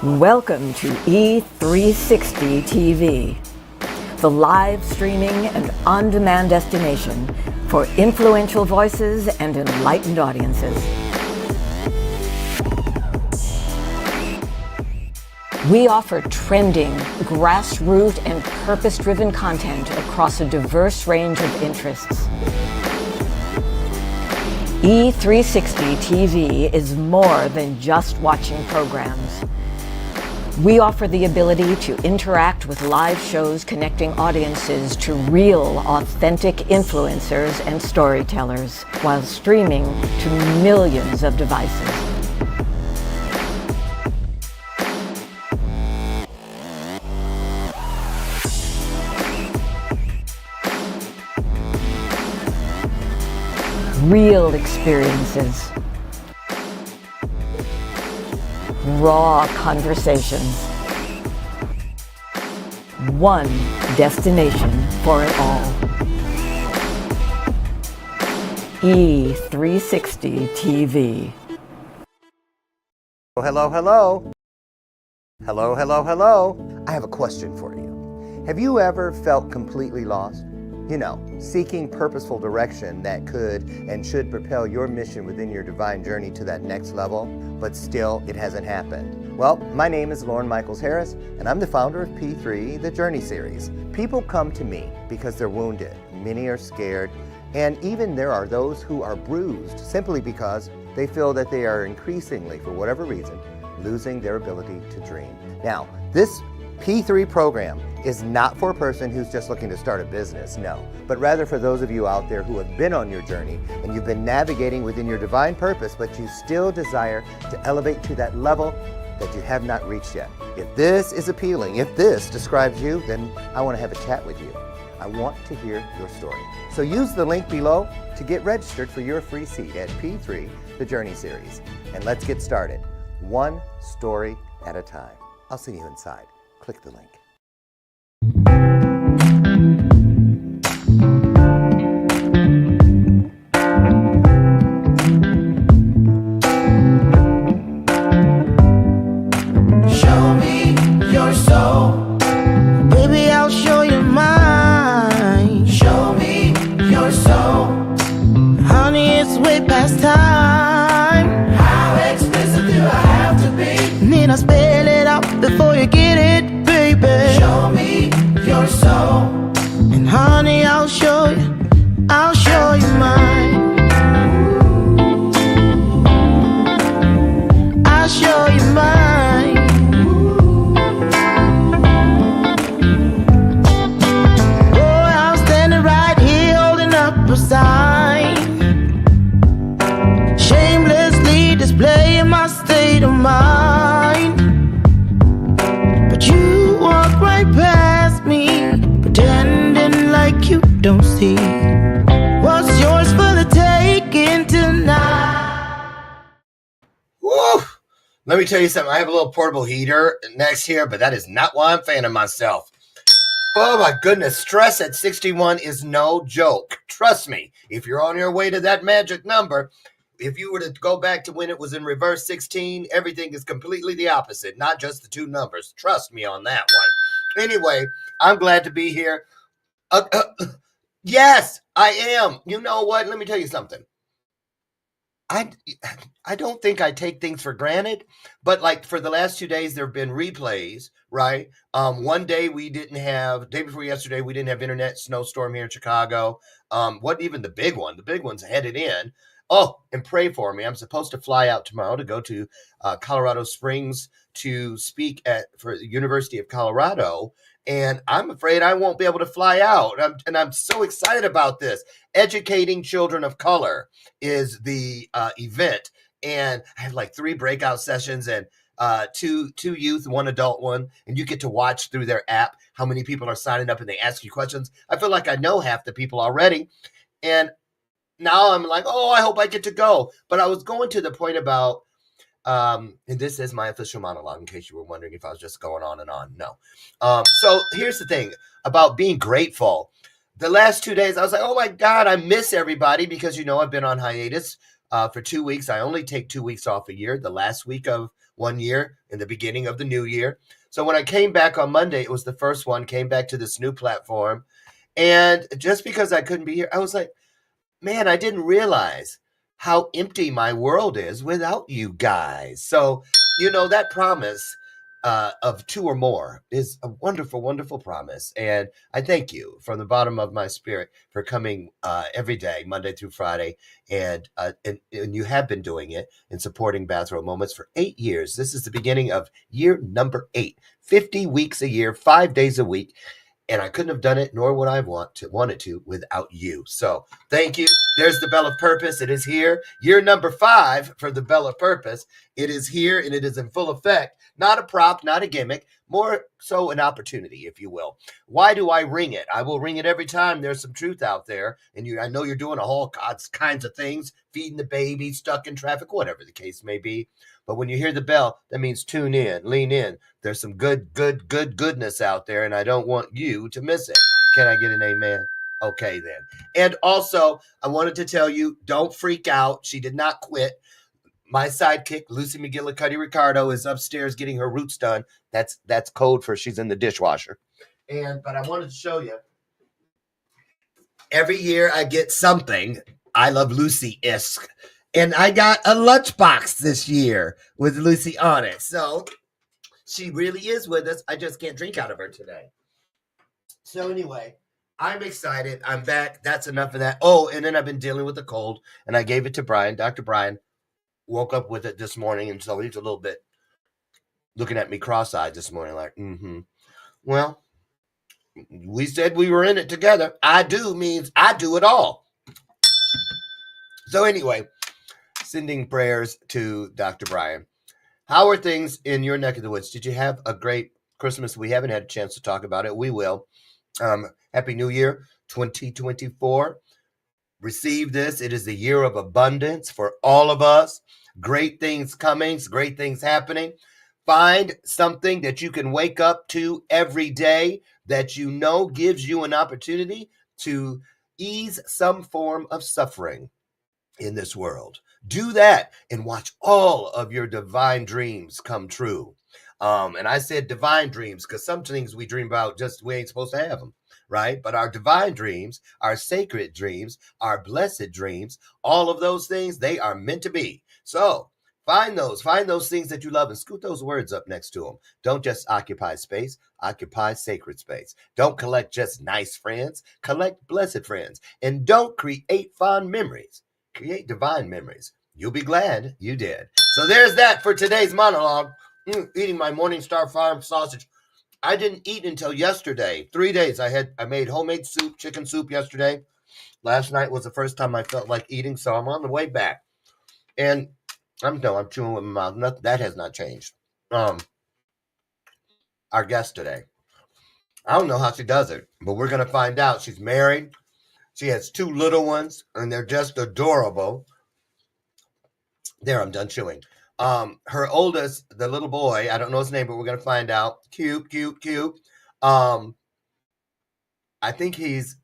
Welcome to E360 TV, the live streaming and on-demand destination for influential voices and enlightened audiences. We offer trending, grassroots, and purpose-driven content across a diverse range of interests. E360 TV is more than just watching programs. We offer the ability to interact with live shows connecting audiences to real, authentic influencers and storytellers while streaming to millions of devices. Real experiences. Raw conversations. One destination for it all. E360 TV. Hello, hello. Hello, hello, hello. I have a question for you. Have you ever felt completely lost? You know, seeking purposeful direction that could and should propel your mission within your divine journey to that next level, but still it hasn't happened. Well, my name is Lauren Michaels Harris, and I'm the founder of P3, the Journey Series. People come to me because they're wounded, many are scared, and even there are those who are bruised simply because they feel that they are increasingly, for whatever reason, losing their ability to dream. Now, this P3 program is not for a person who's just looking to start a business, no, but rather for those of you out there who have been on your journey and you've been navigating within your divine purpose, but you still desire to elevate to that level that you have not reached yet. If this is appealing, if this describes you, then I want to have a chat with you. I want to hear your story. So use the link below to get registered for your free seat at P3, the Journey Series. And let's get started, one story at a time. I'll see you inside. Click the link. Show me your soul. Baby, I'll show you mine. Show me your soul. Honey, it's way past time. How explicit do I have to be? Need I spell it out before you get it, baby? Show me your soul. And honey, I'll show you mine. I'll show you mine. Oh, I'm standing right here holding up a sign, shamelessly displaying my state of mind. But you walk right past me, pretending like you don't see what's yours for the taking tonight. Woo! Let me tell you something. I have a little portable heater next here, but that is not why I'm fanning myself. Oh my goodness, stress at 61 is no joke. Trust me, if you're on your way to that magic number, if you were to go back to when it was in reverse 16, everything is completely the opposite, not just the two numbers. Trust me on that one. Anyway, I'm glad to be here. Yes, I am. You know what? Let me tell you something. I don't think I take things for granted, but like for the last 2 days, there have been replays, right? One day day before yesterday, we didn't have internet, snowstorm here in Chicago. Wasn't even the big one. The big one's headed in. Oh, and pray for me. I'm supposed to fly out tomorrow to go to Colorado Springs to speak for the University of Colorado. And I'm afraid I won't be able to fly out. I'm so excited about this. Educating Children of Color is the event. And I have like 3 breakout sessions and two youth, 1 adult one. And you get to watch through their app how many people are signing up and they ask you questions. I feel like I know half the people already. And now I'm like, oh, I hope I get to go. But I was going to the point about, and this is my official monologue in case you were wondering if I was just going on and on. No. So here's the thing about being grateful. The last 2 days, I was like, oh my God, I miss everybody because, I've been on hiatus for 2 weeks. I only take 2 weeks off a year, the last week of 1 year and the beginning of the new year. So when I came back on Monday, it was the first one, came back to this new platform. And just because I couldn't be here, I was like, man, I didn't realize how empty my world is without you guys. So, that promise of 2 or more is a wonderful, wonderful promise. And I thank you from the bottom of my spirit for coming every day, Monday through Friday. And you have been doing it and supporting Bathrobe Moments for 8 years. This is the beginning of year number 8, 50 weeks a year, 5 days a week. And I couldn't have done it, nor would I wanted to without you. So thank you. There's the Bell of Purpose. It is here. Year number 5 for the Bell of Purpose. It is here and it is in full effect. Not a prop, not a gimmick, more so an opportunity, if you will. Why do I ring it? I will ring it every time there's some truth out there. And I know you're doing a whole kinds of things, feeding the baby, stuck in traffic, whatever the case may be. But when you hear the bell, that means tune in, lean in. There's some goodness out there, and I don't want you to miss it. Can I get an amen? Okay, then. And also, I wanted to tell you, don't freak out. She did not quit. My sidekick, Lucy McGillicuddy Ricardo, is upstairs getting her roots done. That's code for she's in the dishwasher. But I wanted to show you. Every year I get something I Love Lucy-esque. And I got a lunchbox this year with Lucy on it. So she really is with us. I just can't drink out of her today. So anyway, I'm excited. I'm back. That's enough of that. Oh, and then I've been dealing with a cold. And I gave it to Brian. Dr. Brian woke up with it this morning. And so he's a little bit looking at me cross-eyed this morning like, Well, we said we were in it together. I do means I do it all. So anyway, sending prayers to Dr. Brian. How are things in your neck of the woods? Did you have a great Christmas? We haven't had a chance to talk about it. We will. Happy New Year, 2024. Receive this. It is the year of abundance for all of us. Great things coming, great things happening. Find something that you can wake up to every day that you know gives you an opportunity to ease some form of suffering in this world. Do that and watch all of your divine dreams come true. And I said divine dreams because some things we dream about just we ain't supposed to have them, right? But our divine dreams, our sacred dreams, our blessed dreams, all of those things, they are meant to be. So find those things that you love and scoot those words up next to them. Don't just occupy space, occupy sacred space. Don't collect just nice friends, collect blessed friends. And don't create fond memories. Create divine memories. You'll be glad you did. So there's that for today's monologue. Eating my Morningstar Farm sausage. I didn't eat until yesterday. 3 days. I made homemade soup, chicken soup yesterday. Last night was the first time I felt like eating, so I'm on the way back. And I'm chewing with my mouth. That has not changed. Our guest today. I don't know how she does it, but we're gonna find out. She's married. She has 2 little ones, and they're just adorable. There, I'm done chewing. Her oldest, the little boy, I don't know his name, but we're gonna find out. Cute. I think he's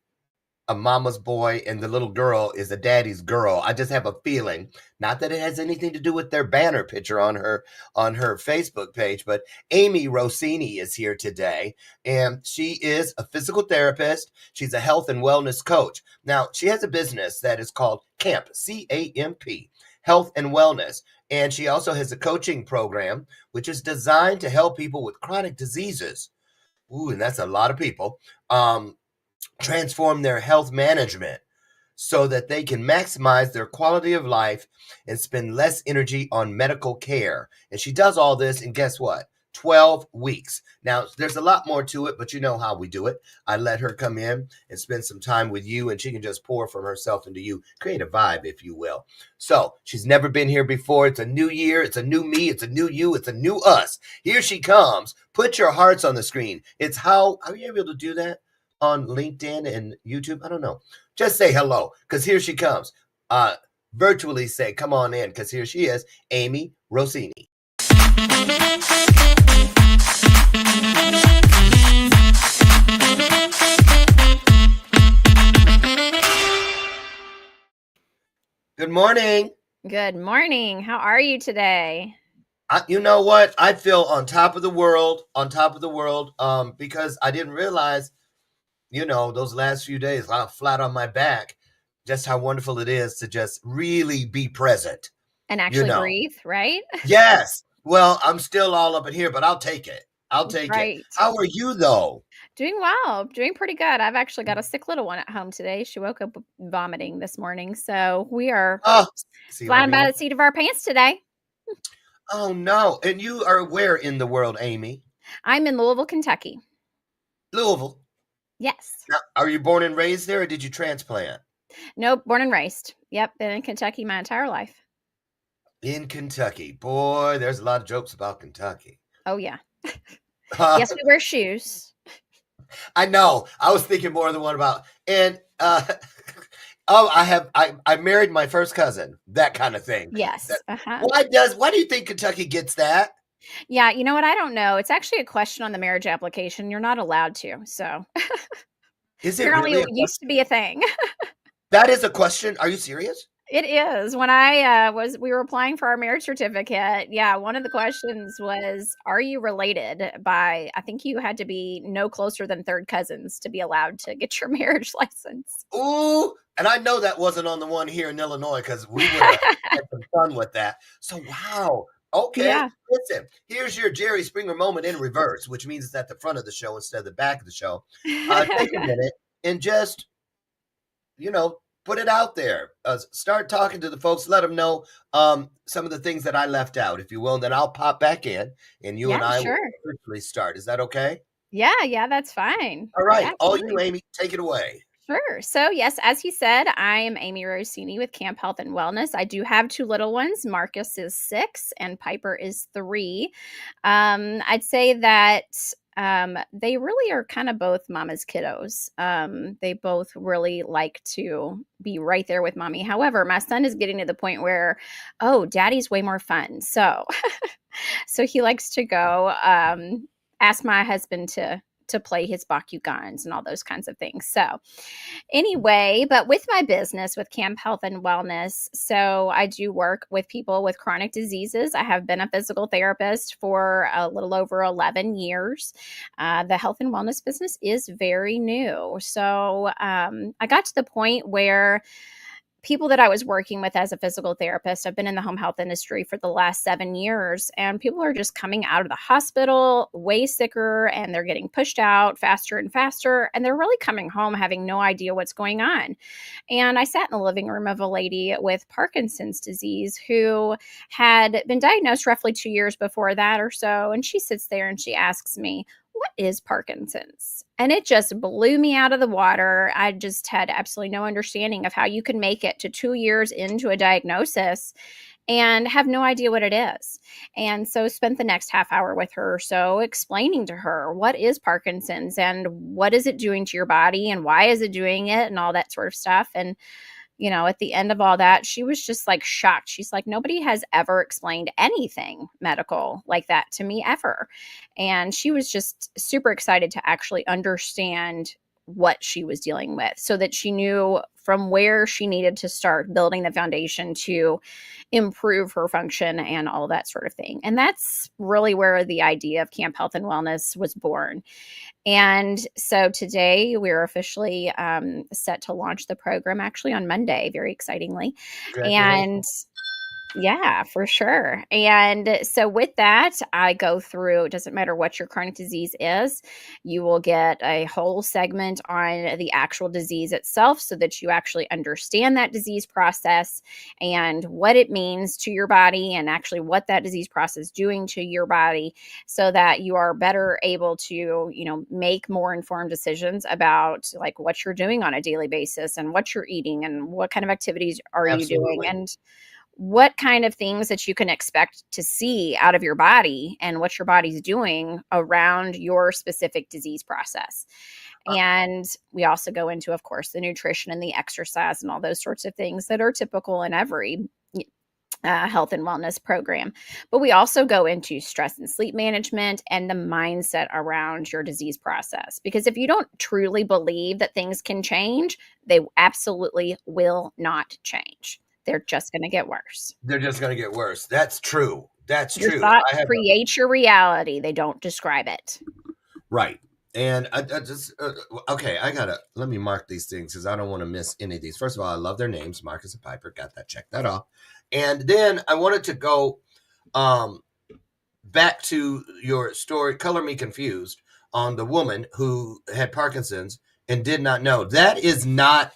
a mama's boy, and the little girl is a daddy's girl. I just have a feeling, not that it has anything to do with their banner picture on her Facebook page, but Aimee Rossini is here today, and she is a physical therapist. She's a health and wellness coach. Now, she has a business that is called CAMP, C-A-M-P, Health and Wellness, and she also has a coaching program, which is designed to help people with chronic diseases. Ooh, and that's a lot of people. Transform their health management so that they can maximize their quality of life and spend less energy on medical care. And she does all this in, guess what? 12 weeks. Now, there's a lot more to it, but you know how we do it. I let her come in and spend some time with you, and she can just pour from herself into you, create a vibe, if you will. So she's never been here before. It's a new year. It's a new me. It's a new you. It's a new us. Here she comes. Put your hearts on the screen. It's how, are you able to do that on LinkedIn and YouTube? I don't know. Just say hello, because here she comes. Virtually say, come on in, because here she is, Aimee Rossini. Good morning. Good morning. How are you today? You know what? I feel on top of the world, because I didn't realize, those last few days, I'm flat on my back, just how wonderful it is to just really be present, And you actually know. breathe, right? Yes. Well, I'm still all up in here, but I'll take it. I'll take it. Right. How are you, though? Doing well. Doing pretty good. I've actually got a sick little one at home today. She woke up vomiting this morning. So we are Oh, see flying by everyone. the seat of our pants today. Oh, no. And you are where in the world, Aimee? I'm in Louisville, Kentucky. Louisville. Yes. Now, are you born and raised there, or did you transplant? Nope. Born and raised. Yep. Been in Kentucky my entire life. In Kentucky. Boy, there's a lot of jokes about Kentucky. Oh, yeah. Yes, we wear shoes. I know. I was thinking more of the one about and I married my first cousin, that kind of thing. Yes. Uh-huh. Why do you think Kentucky gets that? Yeah. You know what? I don't know. It's actually a question on the marriage application. You're not allowed to. So Is it apparently really it used to be a thing. That is a question? Are you serious? It is. When I we were applying for our marriage certificate, yeah, one of the questions was, are you related by, I think you had to be no closer than third cousins to be allowed to get your marriage license. Ooh, and I know that wasn't on the one here in Illinois because we would have had some fun with that. So wow. Okay, Yeah. listen, here's your Jerry Springer moment in reverse, which means it's at the front of the show instead of the back of the show. Take a minute and just put it out there. Start talking to the folks. Let them know some of the things that I left out, if you will. And then I'll pop back in, and you Yeah, and I will sure. officially start. Is that okay? Yeah, that's fine. All right. All you, Absolutely. Aimee, take it away. Sure. So, yes, as you said, I am Aimee Rossini with Camp Health and Wellness. I do have two little ones. Marcus is 6 and Piper is 3. I'd say that they really are kind of both mama's kiddos. They both really like to be right there with mommy. However, my son is getting to the point where, oh, daddy's way more fun. So, so he likes to go ask my husband to play his Bakugans and all those kinds of things. So, anyway, but with my business with Camp Health and Wellness, so I do work with people with chronic diseases. I have been a physical therapist for a little over 11 years. The health and wellness business is very new. So I got to the point where people that I was working with as a physical therapist, I've been in the home health industry for the last 7 years, and people are just coming out of the hospital way sicker and they're getting pushed out faster and faster. And they're really coming home having no idea what's going on. And I sat in the living room of a lady with Parkinson's disease who had been diagnosed roughly 2 years before that or so. And she sits there and she asks me, what is Parkinson's? And it just blew me out of the water. I just had absolutely no understanding of how you can make it to 2 years into a diagnosis and have no idea what it is. And so spent the next half hour with her or so explaining to her what is Parkinson's and what is it doing to your body and why is it doing it and all that sort of stuff. And at the end of all that, she was just like shocked. She's like, nobody has ever explained anything medical like that to me ever. And she was just super excited to actually understand what she was dealing with so that she knew from where she needed to start building the foundation to improve her function and all that sort of thing. And that's really where the idea of Camp Health and Wellness was born. And so today we're officially set to launch the program actually on Monday, very excitingly. And Congratulations. yeah, for sure. And so with that, I go through, it doesn't matter what your chronic disease is, you will get a whole segment on the actual disease itself so that you actually understand that disease process and what it means to your body and actually what that disease process is doing to your body so that you are better able to, make more informed decisions about like what you're doing on a daily basis and what you're eating and what kind of activities are you doing Absolutely. and what kind of things that you can expect to see out of your body and what your body's doing around your specific disease process. And we also go into, of course, the nutrition and the exercise and all those sorts of things that are typical in every health and wellness program. But we also go into stress and sleep management and the mindset around your disease process. Because if you don't truly believe that things can change, they absolutely will not change. they're just going to get worse. They're just going to get worse. That's true. That's Your true. thoughts create your reality. They don't describe it. Right. And I just, okay, let me mark these things because I don't want to miss any of these. First of all, I love their names, Marcus and Piper. Got that, check that off. And then I wanted to go back to your story, Color Me Confused, on the woman who had Parkinson's and did not know. That is not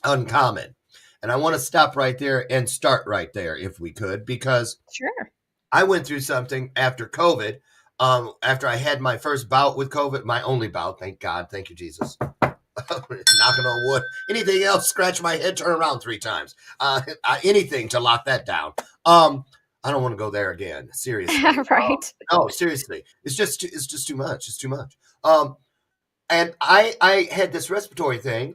uncommon. And I want to stop right there and start right there if we could, because Sure. I went through something after COVID. After I had my first bout with COVID, my only bout, thank God, thank you, Jesus. Knocking on wood. Anything else, scratch my head, turn around 3 times. Anything to lock that down. I don't want to go there again. Seriously. Right. No, seriously. It's just too much. It's too much. And I had this respiratory thing,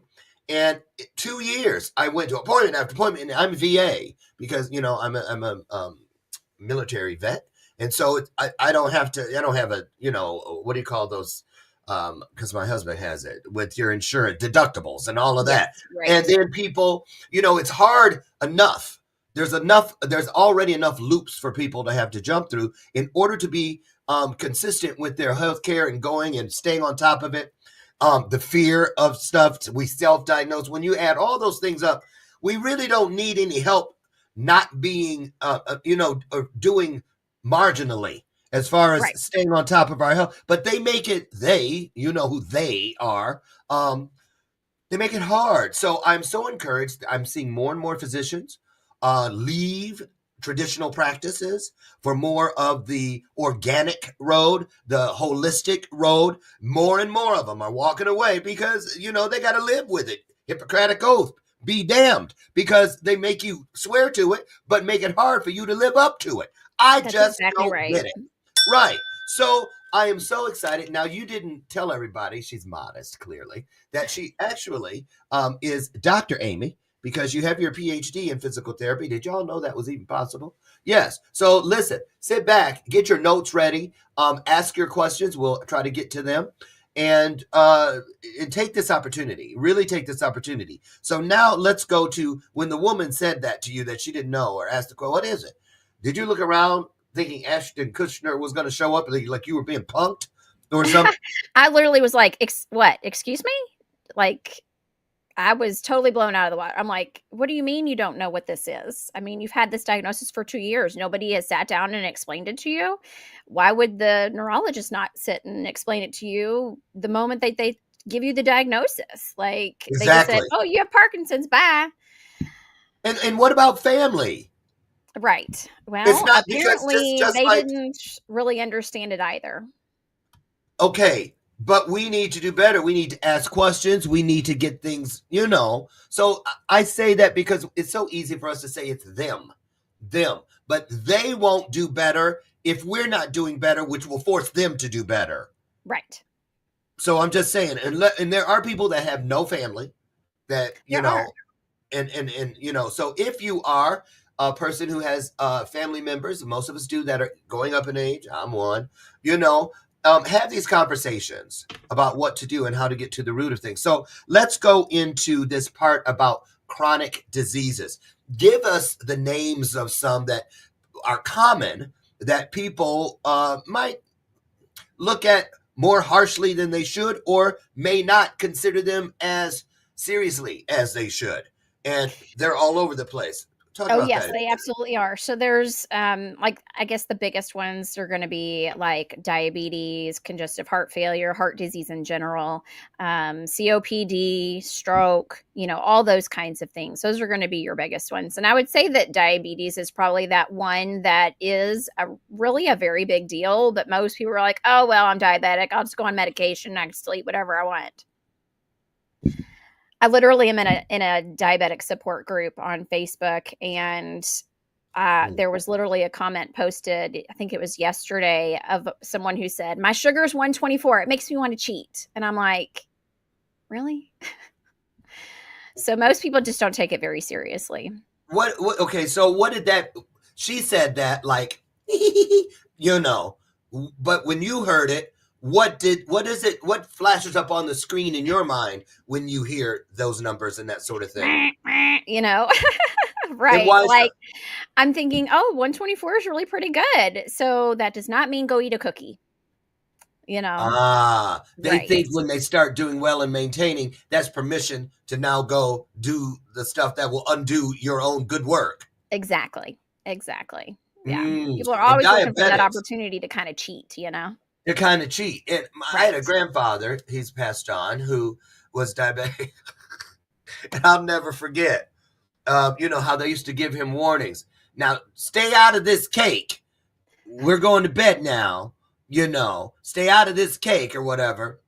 and 2 years I went to appointment after appointment, and I'm VA because, you know, I'm a military vet. And so I don't have a, you know, what do you call those? Because my husband has it with your insurance deductibles and all of that. Yes, right. And then people, you know, it's hard enough. There's already enough loops for people to have to jump through in order to be consistent with their health care and going and staying on top of it. The fear of stuff, we self-diagnose. When you add all those things up, we really don't need any help not being, doing marginally as far as Right. staying on top of our health. But they make it, you know who they are, they make it hard. So I'm so encouraged. I'm seeing more and more physicians leave traditional practices for more of the organic road, the holistic road. More and more of them are walking away because, you know, they got to live with it. Hippocratic oath, be damned, because they make you swear to it, but make it hard for you to live up to it. That's just exactly don't right. get it. Right. So I am so excited. Now, you didn't tell everybody, she's modest, clearly, that she actually is Dr. Aimee, because you have your PhD in physical therapy. Did y'all know that was even possible? Yes. So listen, sit back, get your notes ready, ask your questions. We'll try to get to them. And take this opportunity, really take this opportunity. So now let's go to when the woman said that to you, that she didn't know, or asked the question, what is it? Did you look around thinking Ashton Kutcher was going to show up like you were being punked or something? I literally was like, what? Excuse me? Like, I was totally blown out of the water. I'm like, what do you mean you don't know what this is? I mean, you've had this diagnosis for 2 years. Nobody has sat down and explained it to you. Why would the neurologist not sit and explain it to you the moment they give you the diagnosis? Like, they just said, Exactly. oh, you have Parkinson's, bye. And what about family? Right. Well, It's not because apparently just they like, didn't really understand it either. okay, but we need to do better. We need to ask questions. We need to get things, you know. So I say that because it's so easy for us to say it's them, but they won't do better if we're not doing better, which will force them to do better. Right. So I'm just saying, and there are people that have no family that, you know, and you know, so if you are a person who has family members, most of us do, that are going up in age, I'm one, you know, have these conversations about what to do and how to get to the root of things. So let's go into this part about chronic diseases. Give us the names of some that are common that people might look at more harshly than they should, or may not consider them as seriously as they should. And they're all over the place. Talk Oh, about yes, that. they absolutely are. So there's, like, I guess the biggest ones are going to be like diabetes, congestive heart failure, heart disease in general, COPD, stroke, you know, all those kinds of things. Those are going to be your biggest ones. And I would say that diabetes is probably that one that is really a very big deal. But most people are like, oh, well, I'm diabetic. I'll just go on medication. I can still eat whatever I want. I literally am in a diabetic support group on Facebook, and there was literally a comment posted, I think it was yesterday, of someone who said, my sugar is 124. It makes me want to cheat. And I'm like, really? So most people just don't take it very seriously. What okay, so what did that, she said that like, you know, but when you heard it, what flashes up on the screen in your mind when you hear those numbers and that sort of thing? You know, Right. why is Like, I'm thinking, oh, 124 is really pretty good. So that does not mean go eat a cookie, you know? they Right. think when they start doing well and maintaining, that's permission to now go do the stuff that will undo your own good work. Exactly. Exactly. Yeah. People are And always looking for that diabetics, opportunity to kind of cheat, you know? they're kind of cheat. And I had a Right. grandfather, he's passed on, who was diabetic. And I'll never forget, you know, how they used to give him warnings. Now, stay out of this cake. We're going to bed now. You know, stay out of this cake or whatever.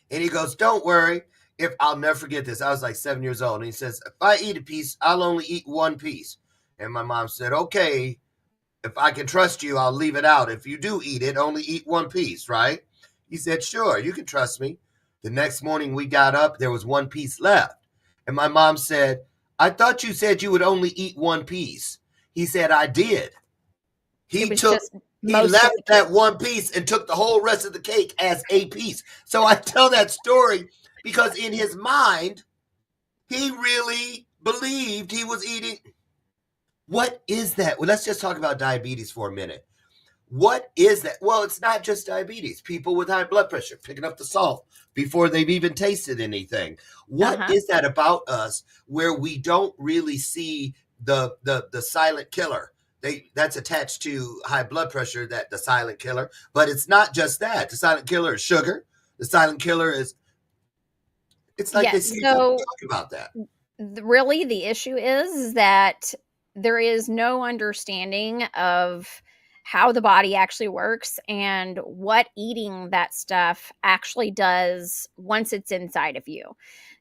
And he goes, don't worry. If I'll never forget this. I was like 7 years old. And he says, if I eat a piece, I'll only eat one piece. And my mom said, okay, if I can trust you, I'll leave it out. If you do eat it, only eat one piece, right? He said, sure, you can trust me. The next morning we got up, there was one piece left. And my mom said, I thought you said you would only eat one piece. He said, I did. It He was took, just he most of left the that cake. one piece and took the whole rest of the cake as a piece. So I tell that story because in his mind, he really believed he was eating. What is that? Well, let's just talk about diabetes for a minute. What is that? Well, it's not just diabetes. People with high blood pressure picking up the salt before they've even tasted anything. What Uh-huh. is that about us where we don't really see the silent killer? That's attached to high blood pressure, that the silent killer, but it's not just that. The silent killer is sugar. The silent killer is, it's like they Yes. say you don't So talk about that. really the issue is that there is no understanding of how the body actually works and what eating that stuff actually does once it's inside of you.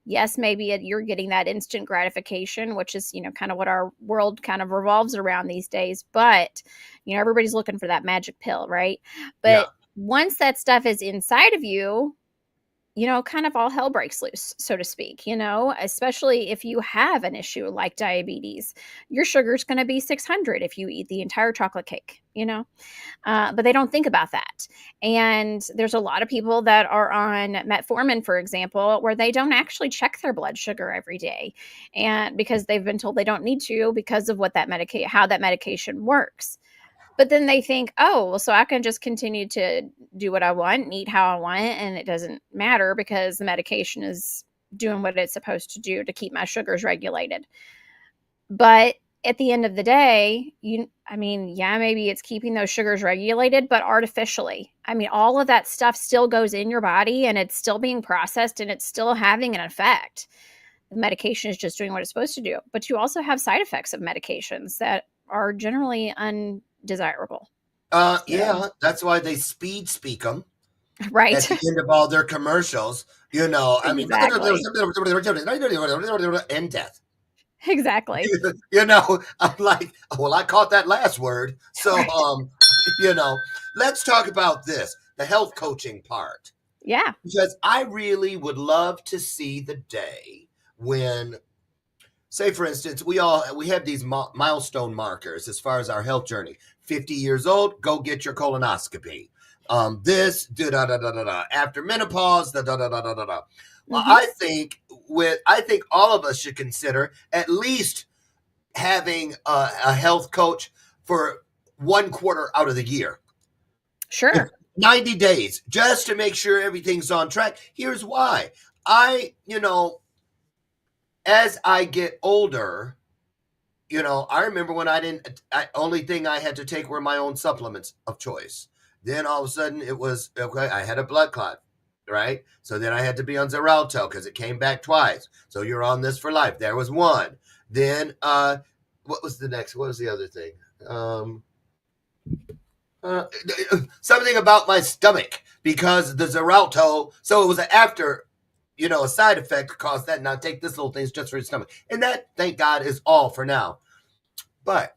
Yes, maybe you're getting that instant gratification, which is, kind of what our world kind of revolves around these days. But, everybody's looking for that magic pill, right? Yeah. But once that stuff is inside of you, kind of all hell breaks loose, so to speak, especially if you have an issue like diabetes. Your sugar's going to be 600 if you eat the entire chocolate cake. But they don't think about that. And there's a lot of people that are on metformin, for example, where they don't actually check their blood sugar every day. And because they've been told they don't need to because of what how that medication works. But then they think, oh, well, so I can just continue to do what I want and eat how I want, and it doesn't matter because the medication is doing what it's supposed to do to keep my sugars regulated. But at the end of the day, yeah, maybe it's keeping those sugars regulated, but artificially. All of that stuff still goes in your body and it's still being processed and it's still having an effect. The medication is just doing what it's supposed to do. But you also have side effects of medications that are generally undesirable. Yeah, that's why they speak them Right. at the end of all their commercials. I mean, Exactly. and death. Exactly. I'm like, well, I caught that last word. So, Right. Let's talk about this, the health coaching part, Yeah. because I really would love to see the day when, say, for instance, we have these milestone markers as far as our health journey. 50 years old, go get your colonoscopy. This, da da da da da. After menopause, da da da da da da. Well, Mhm. I think all of us should consider at least having a health coach for 1 quarter out of the year. If Sure. 90 days, just to make sure everything's on track. Here's why. As I get older, I remember when only thing I had to take were my own supplements of choice. Then all of a sudden it was, okay, I had a blood clot, right? So then I had to be on Xarelto because it came back twice. So you're on this for life. There was one. Then, what was the next? What was the other thing? Something about my stomach because the Xarelto, so it was a side effect caused that. Now take this little thing just for your stomach. And that, thank God, is all for now. But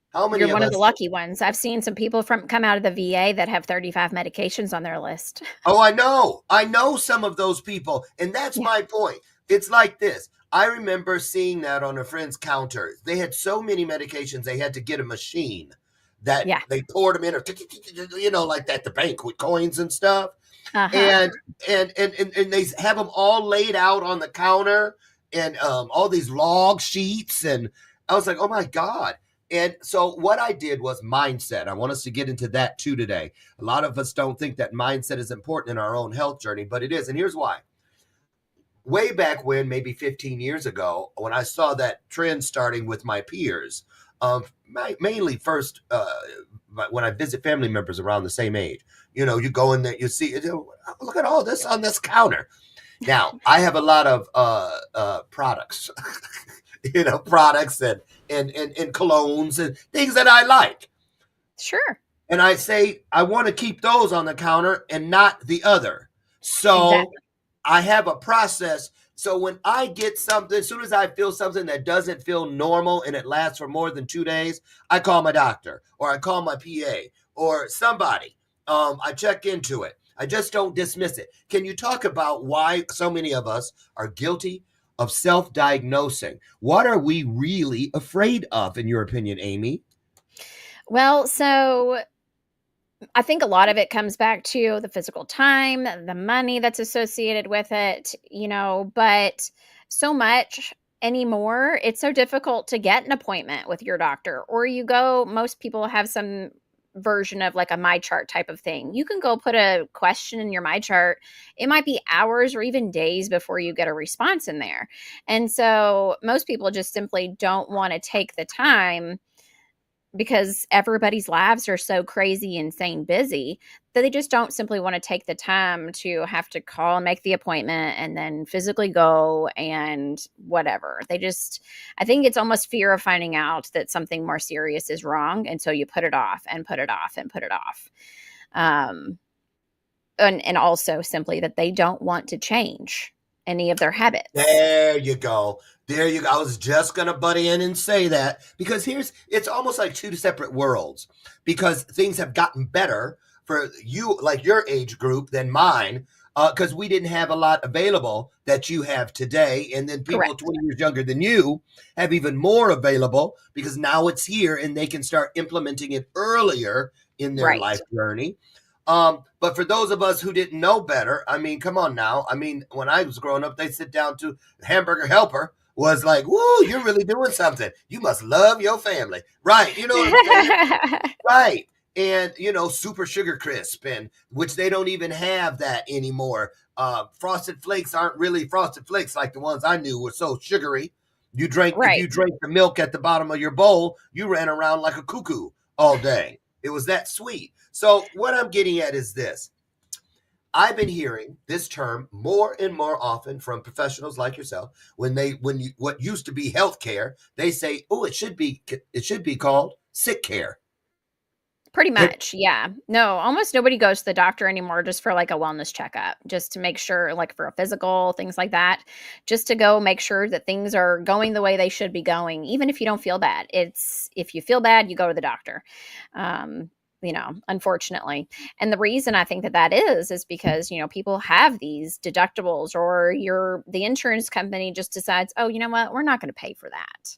how many You're of one of us? the lucky ones. I've seen some people come out of the VA that have 35 medications on their list. Oh, I know some of those people. And that's Yeah. my point. It's like this. I remember seeing that on a friend's counter. They had so many medications, they had to get a machine that Yeah. they poured them in, or like at the bank with coins and stuff. Uh-huh. And they have them all laid out on the counter and all these log sheets and I was like, oh my God. And so what I did was mindset. I want us to get into that too today. A lot of us don't think that mindset is important in our own health journey, but it is. And here's why. Way back when, maybe 15 years ago, when I saw that trend starting with my peers, mainly first when I visit family members around the same age, you go in there, you see, look at all this on this counter. Now, I have a lot of products, products and colognes and things that I like. Sure. And I say, I want to keep those on the counter and not the other. So Exactly. I have a process. So when I get something, as soon as I feel something that doesn't feel normal and it lasts for more than 2 days, I call my doctor or I call my PA or somebody. I check into it. I just don't dismiss it. Can you talk about why so many of us are guilty of self-diagnosing? What are we really afraid of, in your opinion, Aimee? Well, so I think a lot of it comes back to the physical time, the money that's associated with it, but so much anymore, it's so difficult to get an appointment with your doctor. Or most people have some version of like a My Chart type of thing. You can go put a question in your My Chart. It might be hours or even days before you get a response in there. And so most people just simply don't want to take the time, because everybody's lives are so crazy, insane, busy, that they just don't simply want to take the time to have to call and make the appointment and then physically go and whatever. I think it's almost fear of finding out that something more serious is wrong. And so you put it off and put it off and put it off. And also simply that they don't want to change any of their habits. There you go. There you go. I was just going to butt in and say that, because it's almost like two separate worlds, because things have gotten better for you, like your age group, than mine, because we didn't have a lot available that you have today. And then people Correct. 20 years younger than you have even more available, because now it's here and they can start implementing it earlier in their Right. life journey. But for those of us who didn't know better, I mean, come on now. I mean, when I was growing up, they sit down to Hamburger Helper was like, woo, you're really doing something. You must love your family. Right. You know what I'm saying? Right. And, Super Sugar Crisp, and which they don't even have that anymore. Frosted Flakes aren't really Frosted Flakes like the ones I knew were so sugary. If you drank the milk at the bottom of your bowl, you ran around like a cuckoo all day. It was that sweet. So what I'm getting at is this. I've been hearing this term more and more often from professionals like yourself. What used to be healthcare, they say, "Oh, it should be called sick care." Pretty much, yeah. No, almost nobody goes to the doctor anymore just for like a wellness checkup, just to make sure, like for a physical, things like that, just to go make sure that things are going the way they should be going, even if you don't feel bad. If you feel bad, you go to the doctor. Unfortunately. And the reason I think that is because, people have these deductibles, or the insurance company just decides, oh, you know what, we're not going to pay for that.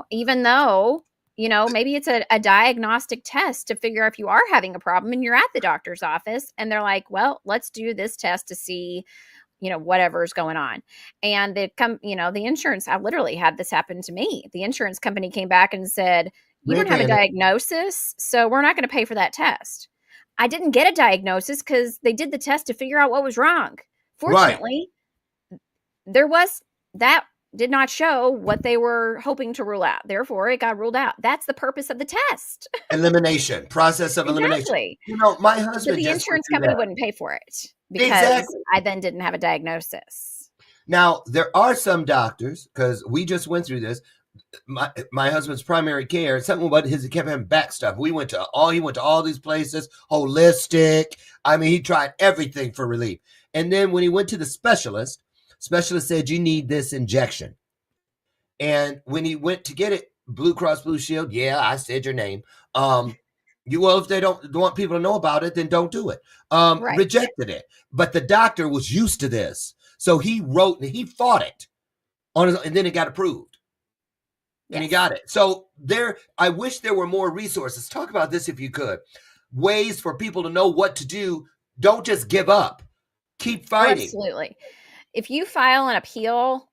Even though, maybe it's a diagnostic test to figure out if you are having a problem and you're at the doctor's office and they're like, well, let's do this test to see, whatever's going on. And the insurance, I literally had this happen to me. The insurance company came back and said, you don't have a diagnosis, so we're not going to pay for that test. I didn't get a diagnosis because they did the test to figure out what was wrong. Fortunately, that did not show what they were hoping to rule out. Therefore, it got ruled out. That's the purpose of the test. Process of elimination. Exactly. My husband, but the insurance company wouldn't pay for it because I then didn't have a diagnosis. Now, there are some doctors, because we just went through this. My husband's primary care, something about he kept having back stuff. He went to all these places, holistic. I mean, he tried everything for relief. And then when he went to the specialist said, you need this injection. And when he went to get it, Blue Cross Blue Shield, yeah, I said your name. If they don't want people to know about it, then don't do it. Rejected it. But the doctor was used to this. So he wrote and he fought it and then it got approved. And he got it. So I wish there were more resources. Talk about this if you could. Ways for people to know what to do. Don't just give up. Keep fighting. Absolutely. If you file an appeal,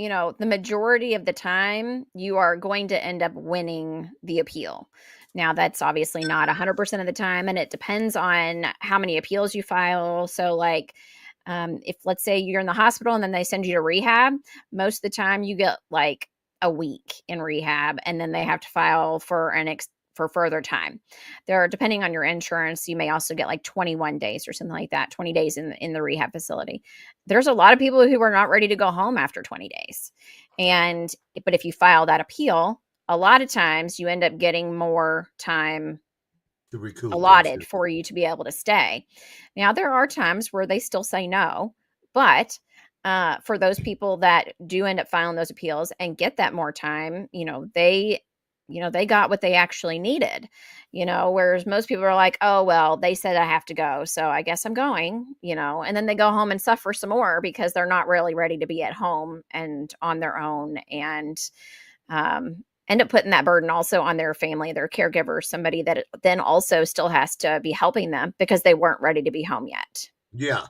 the majority of the time, you are going to end up winning the appeal. Now, that's obviously not 100% of the time, and it depends on how many appeals you file. So, like, if let's say you're in the hospital and then they send you to rehab, most of the time you get like a week in rehab, and then they have to file for for further time. Depending on your insurance, you may also get like 21 days or something like that, 20 days in the rehab facility. There's a lot of people who are not ready to go home after 20 days. But if you file that appeal, a lot of times you end up getting more time To recoup. allotted for you to be able to stay. Now, there are times where they still say no, but for those people that do end up filing those appeals and get that more time, they got what they actually needed. Whereas most people are like, oh, well, they said I have to go, so I guess I'm going, and then they go home and suffer some more because they're not really ready to be at home and on their own, and end up putting that burden also on their family, their caregiver, somebody that then also still has to be helping them because they weren't ready to be home yet. Yeah.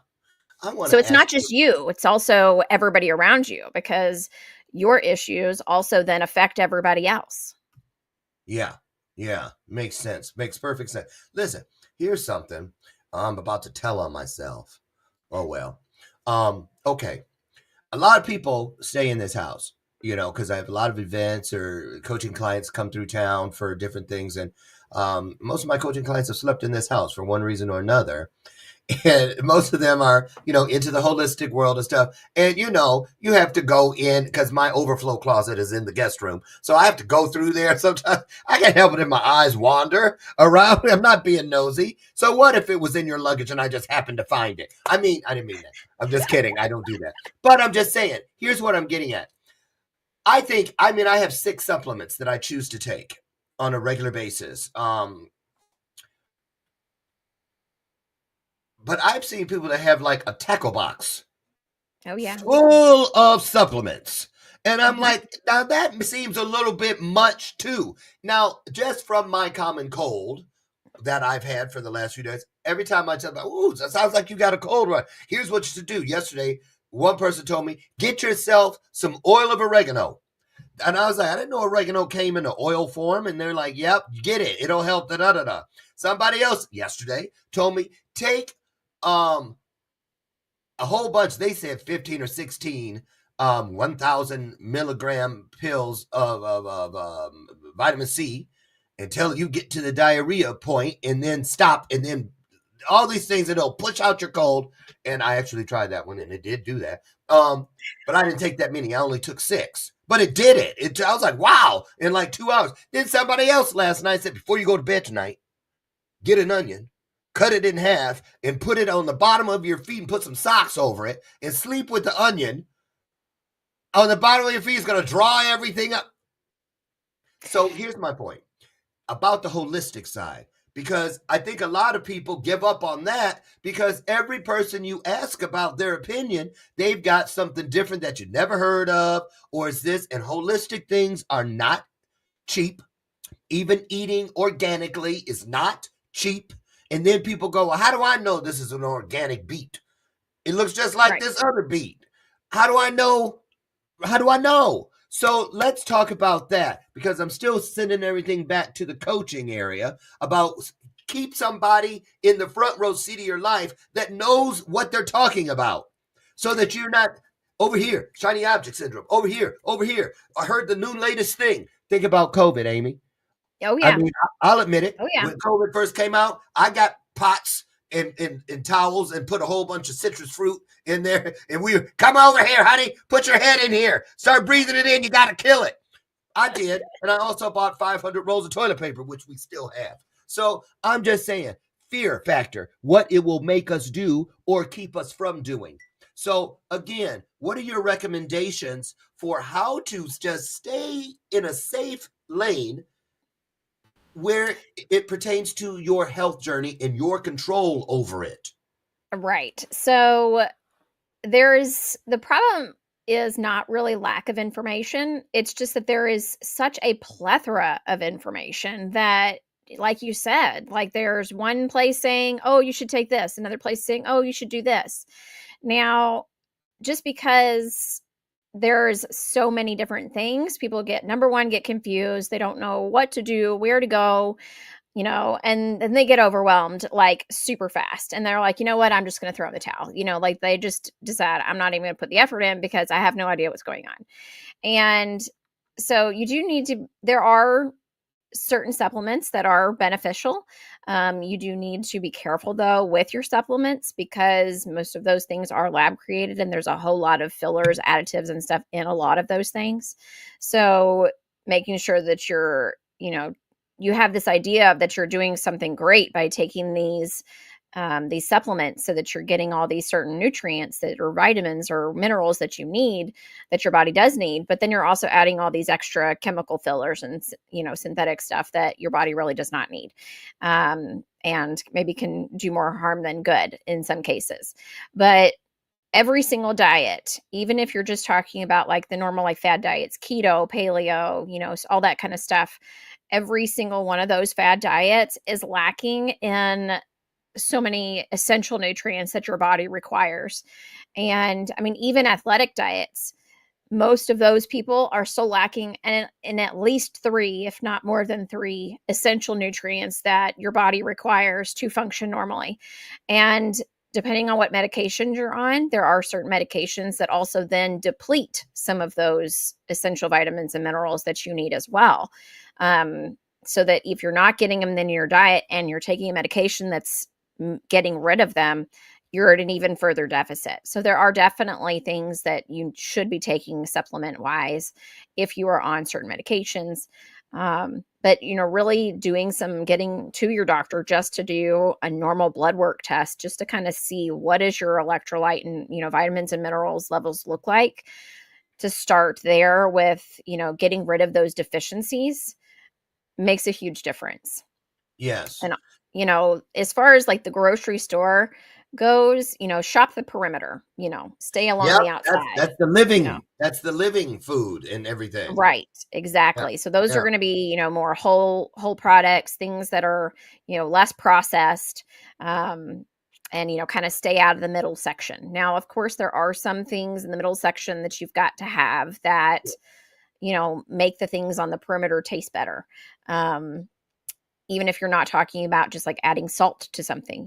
So it's not just you, it's also everybody around you, because your issues also then affect everybody else. Yeah. Yeah. Makes sense. Makes perfect sense. Listen, here's something I'm about to tell on myself. Oh, well. Okay. A lot of people stay in this house, because I have a lot of events or coaching clients come through town for different things. And most of my coaching clients have slept in this house for one reason or another. And most of them are, into the holistic world and stuff. And, you have to go in because my overflow closet is in the guest room. So I have to go through there. Sometimes I can't help it if my eyes wander around. I'm not being nosy. So what if it was in your luggage and I just happened to find it? I didn't mean that. I'm just kidding. I don't do that. But I'm just saying, here's what I'm getting at. I have 6 supplements that I choose to take on a regular basis. But I've seen people that have like a tackle box. Oh, yeah. Full of supplements. And I'm like, now that seems a little bit much too. Now, just from my common cold that I've had for the last few days, every time I tell them, ooh, that sounds like you got a cold one. Here's what you should do. Yesterday, one person told me, get yourself some oil of oregano. And I was like, I didn't know oregano came in an oil form. And they're like, yep, get it. It'll help. Da-da-da-da. Somebody else yesterday told me, take a whole bunch. They said 15 or 16 1,000 milligram pills of vitamin C until you get to the diarrhea point, and then stop, and then all these things, and it'll push out your cold. And I actually tried that one, and it did do that. But I didn't take that many. I only took 6. But it did it. I was like, wow, in like 2 hours. Then somebody else last night said, before you go to bed tonight, get an onion, cut it in half, and put it on the bottom of your feet and put some socks over it and sleep with the onion on the bottom of your feet. Is going to draw everything up. So here's my point about the holistic side, because I think a lot of people give up on that because every person you ask about their opinion, they've got something different that you never heard of, or is this, and holistic things are not cheap. Even eating organically is not cheap. And then people go, well, how do I know this is an organic beet? It looks just like this other beet. How do I know? How do I know? So let's talk about that, because I'm still sending everything back to the coaching area about keep somebody in the front row seat of your life that knows what they're talking about, so that you're not over here, shiny object syndrome, over here. I heard the new latest thing. Think about COVID, Aimee. Oh, yeah. I'll admit it. Oh, yeah. When COVID first came out, I got pots and towels and put a whole bunch of citrus fruit in there. And we come over here, honey, put your head in here. Start breathing it in. You got to kill it. I did. And I also bought 500 rolls of toilet paper, which we still have. So I'm just saying, fear factor, what it will make us do or keep us from doing. So again, what are your recommendations for how to just stay in a safe lane where it pertains to your health journey and your control over it? Right. So the problem is not really lack of information. It's just that there is such a plethora of information that, like you said, like there's one place saying, oh, you should take this, another place saying, oh, you should do this. Now, just because there's so many different things. People number one, get confused. They don't know what to do, where to go, and then they get overwhelmed like super fast. And they're like, you know what? I'm just going to throw in the towel. Like they just decide I'm not even going to put the effort in because I have no idea what's going on. And so you do need there are certain supplements that are beneficial. You do need to be careful though with your supplements because most of those things are lab created and there's a whole lot of fillers, additives, and stuff in a lot of those things. So making sure that you have this idea that you're doing something great by taking these supplements so that you're getting all these certain nutrients that are vitamins or minerals that you need, that your body does need, but then you're also adding all these extra chemical fillers and, synthetic stuff that your body really does not need. And maybe can do more harm than good in some cases. But every single diet, even if you're just talking about like the normal like fad diets, keto, paleo, all that kind of stuff, every single one of those fad diets is lacking in so many essential nutrients that your body requires. And I mean, even athletic diets, most of those people are still lacking in at least 3, if not more than 3 essential nutrients that your body requires to function normally. And depending on what medication you're on, there are certain medications that also then deplete some of those essential vitamins and minerals that you need as well. So that if you're not getting them then in your diet and you're taking a medication that's getting rid of them, you're at an even further deficit. So there are definitely things that you should be taking supplement wise if you are on certain medications. But really getting to your doctor just to do a normal blood work test, just to kind of see what is your electrolyte and, vitamins and minerals levels look like, to start there with, getting rid of those deficiencies makes a huge difference. Yes. And, as far as like the grocery store goes, shop the perimeter, stay along Yep, the outside. that's the living. That's the living food and everything. Right. Exactly. Yeah. So those are going to be, more whole products, things that are, less processed, and, kind of stay out of the middle section. Now, of course, there are some things in the middle section that you've got to have that, make the things on the perimeter taste better. Even if you're not talking about just like adding salt to something,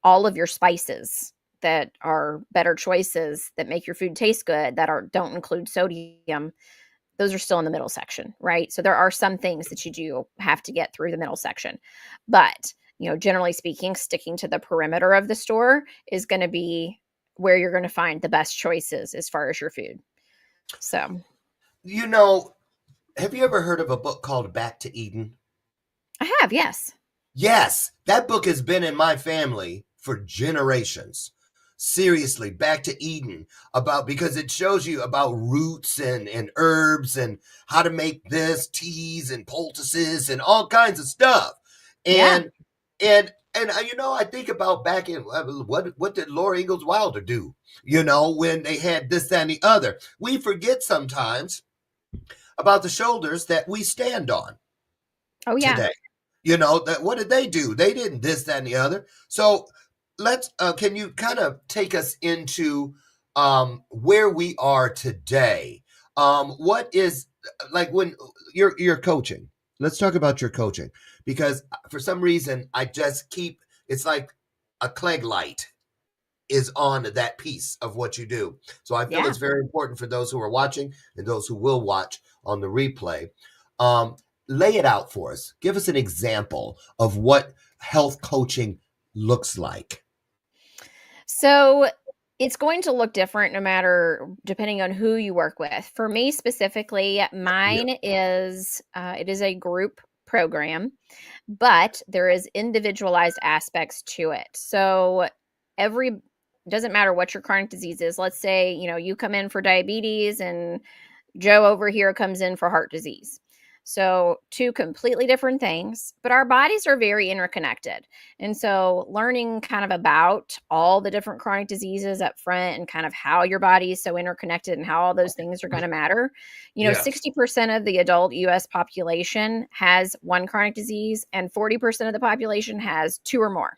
all of your spices that are better choices that make your food taste good, that don't include sodium, those are still in the middle section, right? So there are some things that you do have to get through the middle section. But, generally speaking, sticking to the perimeter of the store is going to be where you're going to find the best choices as far as your food. So, have you ever heard of a book called Back to Eden? I have, yes. Yes, that book has been in my family for generations. Seriously, Back to Eden, because it shows you about roots and herbs and how to make this, teas and poultices and all kinds of stuff. And I think about back in what did Laura Ingalls Wilder do? When they had this, that, and the other. We forget sometimes about the shoulders that we stand on. Oh yeah. Today. What did they do? They didn't this, that, and the other. So can you kind of take us into where we are today? What is, like, when you're coaching? Let's talk about your coaching, because for some reason it's like a Klieg light is on that piece of what you do. So I feel it's very important for those who are watching and those who will watch on the replay. Lay it out for us. Give us an example of what health coaching looks like. So it's going to look different depending on who you work with. For me specifically, mine is, it is a group program, but there is individualized aspects to it. So doesn't matter what your chronic disease is. Let's say, you come in for diabetes and Joe over here comes in for heart disease. So 2 completely different things, but our bodies are very interconnected. And so learning kind of about all the different chronic diseases up front and kind of how your body is so interconnected and how all those things are going to matter. 60% of the adult US population has one chronic disease and 40% of the population has 2 or more.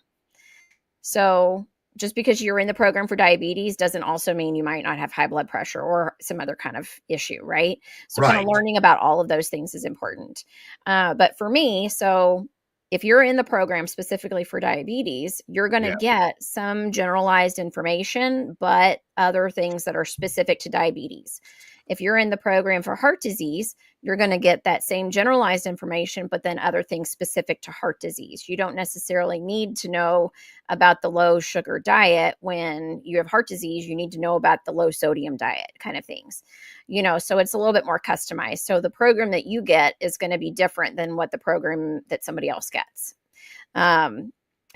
So just because you're in the program for diabetes doesn't also mean you might not have high blood pressure or some other kind of issue, right? So kind of Right. learning about all of those things is important. But for me, so if you're in the program specifically for diabetes, you're going to Yeah. get some generalized information, but other things that are specific to diabetes. If you're in the program for heart disease, you're going to get that same generalized information, but then other things specific to heart disease. You don't necessarily need to know about the low sugar diet when you have heart disease. You need to know about the low sodium diet kind of things, so it's a little bit more customized. So the program that you get is going to be different than what the program that somebody else gets.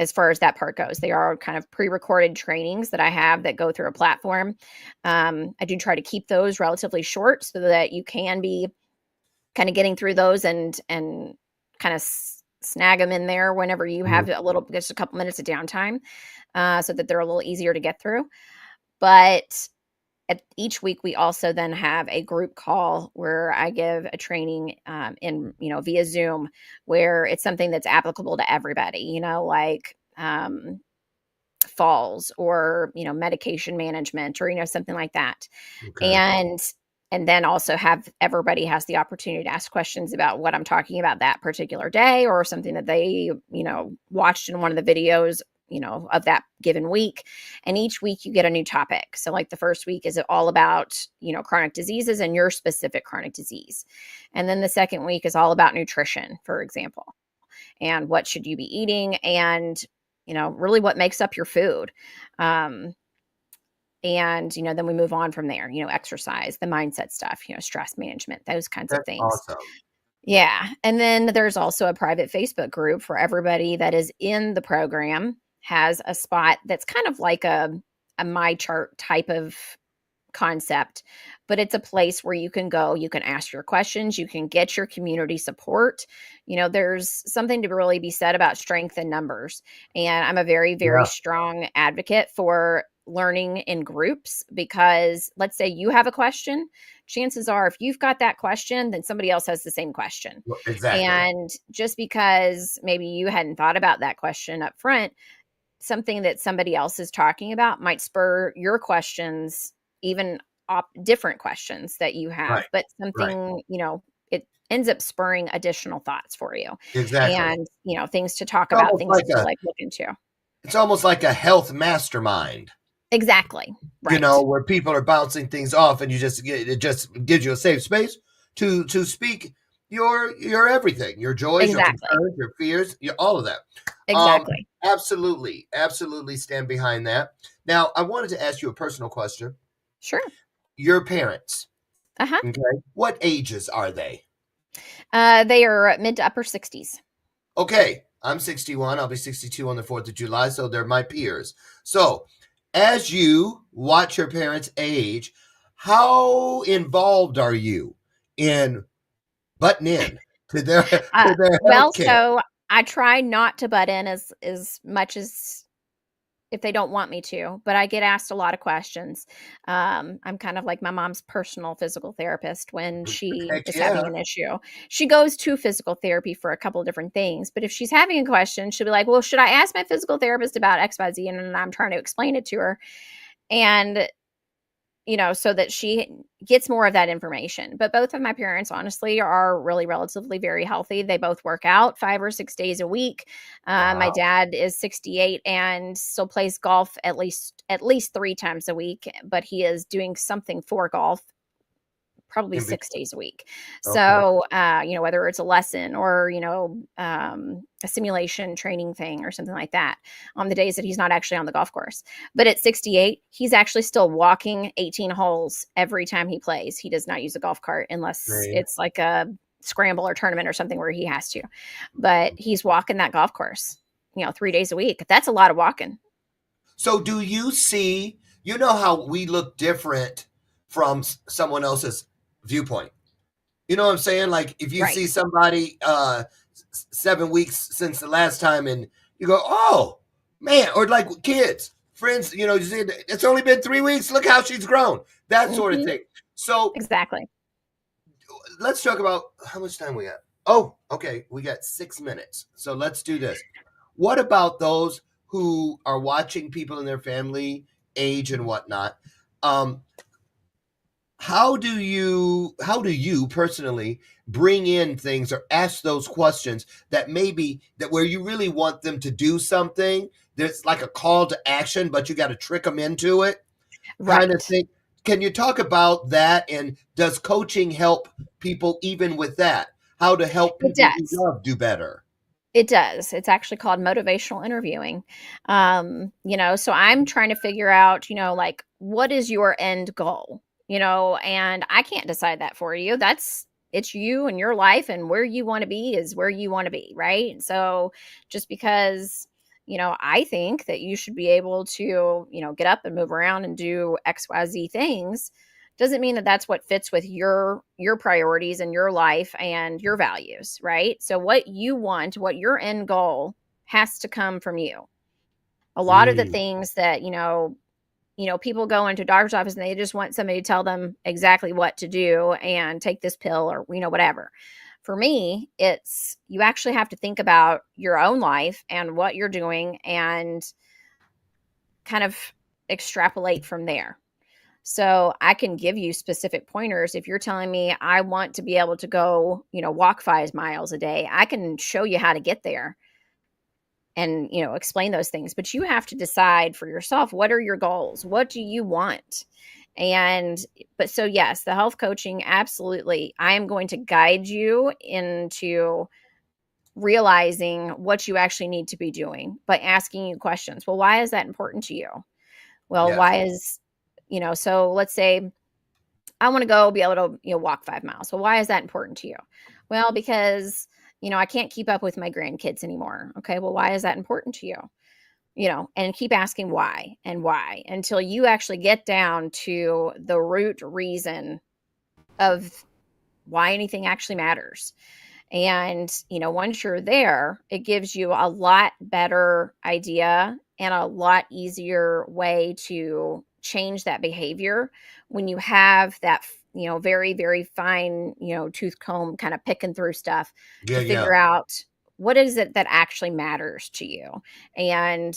As far as that part goes, they are kind of pre-recorded trainings that I have that go through a platform. I do try to keep those relatively short so that you can be kind of getting through those and kind of snag them in there whenever you have just a couple minutes of downtime, so that they're a little easier to get through. But at each week, we also then have a group call where I give a training in via Zoom, where it's something that's applicable to everybody. Like falls or medication management or something like that. Okay. And then also have everybody has the opportunity to ask questions about what I'm talking about that particular day, or something that they watched in one of the videos of that given week. And each week you get a new topic. So like the first week is all about chronic diseases and your specific chronic disease, and then the second week is all about nutrition, for example, and what should you be eating, and really what makes up your food. And then we move on from there, exercise, the mindset stuff, stress management, those kinds of That's things. awesome. Yeah. And then there's also a private Facebook group for everybody that is in the program, has a spot that's kind of like a my chart type of concept, but it's a place where you can go, you can ask your questions, you can get your community support. There's something to really be said about strength in numbers. And I'm a very, very Yeah. strong advocate for learning in groups, because let's say you have a question, chances are if you've got that question, then somebody else has the same question. Exactly. And just because maybe you hadn't thought about that question up front, something that somebody else is talking about might spur your questions, even different questions that you have, Right. but Right. something, it ends up spurring additional thoughts for you, Exactly. and, things to talk It's about, almost things like to like look into. it's almost like a health mastermind, Exactly. Right. where people are bouncing things off, and it just gives you a safe space to speak your everything, your joys, your Exactly. concerns, your fears, all of that. Exactly. Absolutely stand behind that. Now, I wanted to ask you a personal question. Sure. Your parents, Uh-huh. okay, what ages are they? They are mid to upper 60s. Okay, I'm 61. I'll be 62 on the 4th of July, so they're my peers. So, as you watch your parents age, how involved are you in butting in to their Well, health care? so I try not to butt in as much as if they don't want me to, but I get asked a lot of questions. I'm kind of like my mom's personal physical therapist when she Heck is yeah. having an issue. She goes to physical therapy for a couple of different things, but if she's having a question, she'll be like, "Well, should I ask my physical therapist about XYZ?" And then I'm trying to explain it to her. And so that she gets more of that information. But both of my parents, honestly, are really relatively very healthy. They both work out 5 or 6 days a week. My Wow. dad is 68 and still plays golf at least 3 times a week, but he is doing something for golf probably In 6 days a week. Okay. So, whether it's a lesson or, a simulation training thing or something like that on the days that he's not actually on the golf course. But at 68, he's actually still walking 18 holes every time he plays. He does not use a golf cart unless Great. it's like a scramble or tournament or something where he has to. But he's walking that golf course, 3 days a week. That's a lot of walking. So, do you see, how we look different from someone else's viewpoint? You know what I'm saying? Like, if you Right. see somebody 7 weeks since the last time, and you go, "Oh man," or like kids, friends, you say it's only been 3 weeks. Look how she's grown. That sort of Mhm. thing. So Exactly. let's talk about how much time we got. Oh, okay, we got 6 minutes. So let's do this. What about those who are watching people in their family age and whatnot, how do you personally bring in things or ask those questions that maybe that where you really want them to do something, there's like a call to action, but you got to trick them into it kind of Right. thing? Can you talk about that, and does coaching help people even with that, how to help It people you does. love do better? It does. It's actually called motivational interviewing. So I'm trying to figure out, like, what is your end goal? And I can't decide that for you. It's you and your life, and where you want to be is where you want to be, right? So just because, I think that you should be able to, get up and move around and do XYZ things doesn't mean that that's what fits with your priorities and your life and your values, right? So what you want, what your end goal has to come from you. A lot of the Mm, things that, people go into a doctor's office and they just want somebody to tell them exactly what to do and take this pill or, whatever. For me, it's you actually have to think about your own life and what you're doing and kind of extrapolate from there. So I can give you specific pointers. If you're telling me I want to be able to go, walk 5 miles a day, I can show you how to get there and, explain those things. But you have to decide for yourself, what are your goals? What do you want? But so yes, the health coaching, absolutely. I am going to guide you into realizing what you actually need to be doing by asking you questions. Well, why is that important to you? Well, yes, why is, so let's say I want to go be able to, walk 5 miles. Well, why is that important to you? Well, because, I can't keep up with my grandkids anymore. Okay. Well, why is that important to you? And keep asking why and why until you actually get down to the root reason of why anything actually matters. And, once you're there, it gives you a lot better idea and a lot easier way to change that behavior when you have that, very, very fine, tooth comb kind of picking through stuff yeah, to yeah, figure out what is it that actually matters to you. And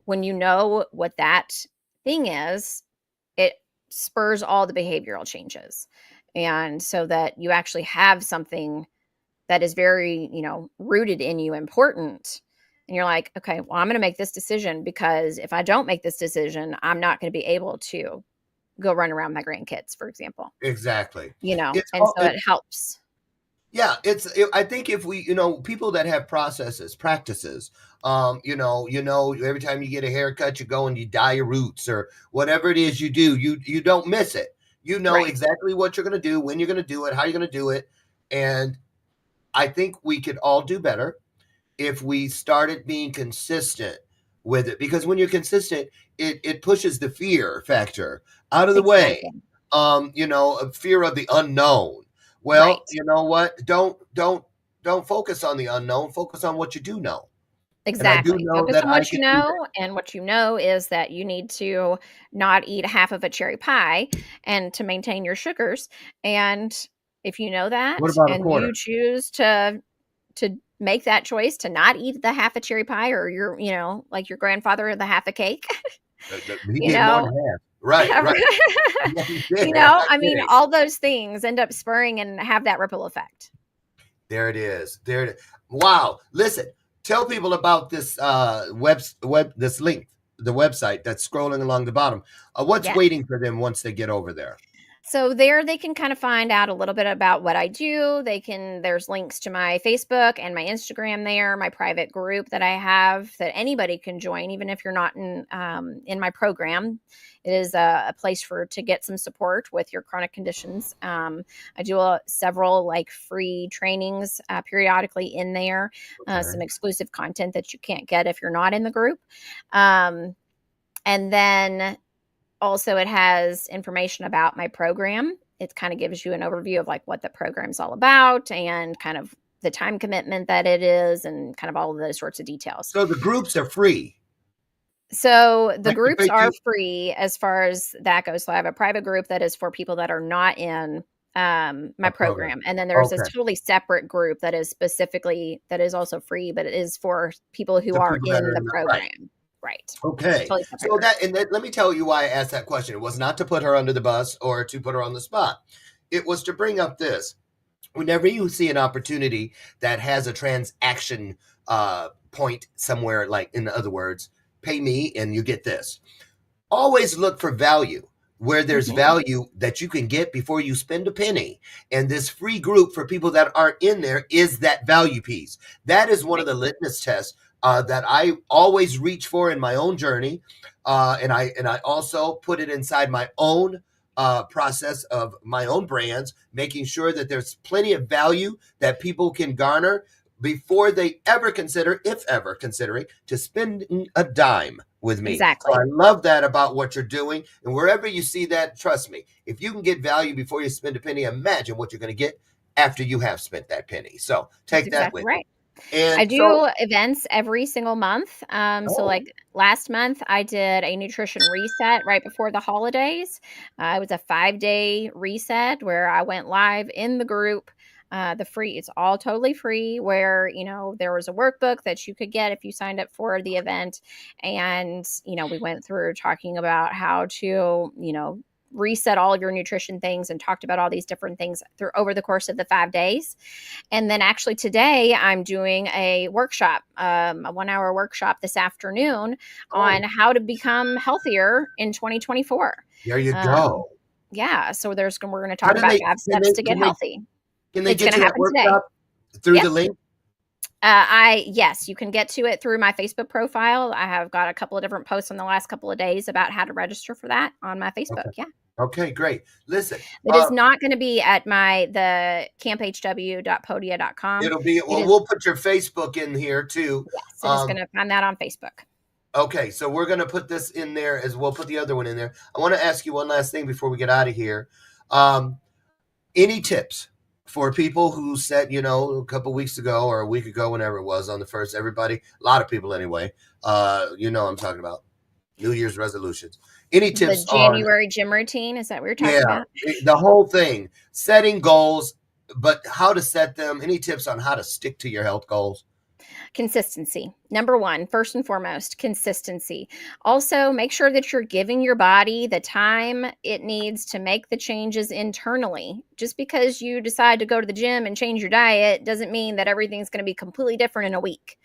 when you know what that thing is, it spurs all the behavioral changes. And so that you actually have something that is very, rooted in you, important. And you're like, okay, well, I'm going to make this decision because if I don't make this decision, I'm not going to be able to go run around my grandkids, for example, exactly. and so it helps. Yeah, I think if we, people that have processes, practices, every time you get a haircut, you go and you dye your roots or whatever it is you do, you don't miss it. You know Right. exactly what you're going to do, when you're going to do it, how you're going to do it, and I think we could all do better if we started being consistent with it. Because when you're consistent, it pushes the fear factor out of the way. Exactly. A fear of the unknown. Well, Right. you know what? Don't focus on the unknown. Focus on what you do know. And I do Exactly. know Focus that on I what can you do that. know, and what you know is that you need to not eat half of a cherry pie and to maintain your sugars. And if you know What that about a and you quarter? choose to make that choice to not eat the half a cherry pie or like your grandfather, the half a cake, He you did more know, than half. Right, right. Yeah, he did. I'm not I mean, kidding. all those things end up spurring and have that ripple effect. There it is. There it is. Wow. Listen, tell people about this this link, the website that's scrolling along the bottom. What's Yes. waiting for them once they get over there? So there they can kind of find out a little bit about what I do. There's links to my Facebook and my Instagram there, my private group that I have that anybody can join, even if you're not in my program. It is a place to get some support with your chronic conditions. I do several like free trainings periodically in there, some Okay. exclusive content that you can't get if you're not in the group. Um, and then also, it has information about my program. It kind of gives you an overview of like what the program's all about and kind of the time commitment that it is and kind of all of those sorts of details. So the groups are free. So the Like you groups pay are two free as far as that goes. So I have a private group that is for people that are not in my a program. program. And then there's this Okay. totally separate group that is also free, but it is for people who The are people that in are the in the right. program. Right. Okay. Totally So separate. let me tell you why I asked that question. It was not to put her under the bus or to put her on the spot. It was to bring up this. Whenever you see an opportunity that has a transaction point somewhere, like in other words, pay me and you get this. Always look for value where there's Mhm. value that you can get before you spend a penny. And this free group for people that aren't in there is that value piece. That is one of Right. the litmus tests that I always reach for in my own journey. And I also put it inside my own process of my own brands, making sure that there's plenty of value that people can garner before they ever consider, if ever considering, to spend a dime with me. So I Exactly. love that about what you're doing. And wherever you see that, trust me, if you can get value before you spend a penny, imagine what you're going to get after you have spent that penny. So That's take that exactly with you. right. I And so, do events every single month. So oh, like last month, I did a nutrition reset right before the holidays. It was a 5-day reset where I went live in the group. It's all totally free, where, there was a workbook that you could get if you signed up for the event. And, we went through talking about how to, reset all of your nutrition things, and talked about all these different things through over the course of the 5 days. And then actually today I'm doing a workshop, a 1 hour workshop this afternoon on oh, how to become healthier in 2024. there you Um, go. yeah, so we're going to How talk do about they, 5 steps to get healthy. can they It's get going to to that happen today. workshop through Yep. the link? Yes, you can get to it through my Facebook profile. I have got a couple of different posts in the last couple of days about how to register for that on my Facebook. Okay. Yeah. Okay, great. Listen, It is not going to be at the camphw.podia.com. it'll be, It well, is, we'll put your Facebook in here too. yes, it is going to find that on Facebook. Okay, so we're going to put this in there as well, put the other one in there. I want to ask you one last thing before we get out of here. Um, any tips for people who said, a couple weeks ago or a week ago, whenever it was on the first, everybody, a lot of people anyway, I'm talking about New Year's resolutions. Any The tips on, January gym routine, is that what you're yeah, talking about? the whole thing, setting goals, but how to set them? Any tips on how to stick to your health goals? Consistency. Number one, first and foremost, consistency. Also, make sure that you're giving your body the time it needs to make the changes internally. Just because you decide to go to the gym and change your diet doesn't mean that everything's going to be completely different in a week.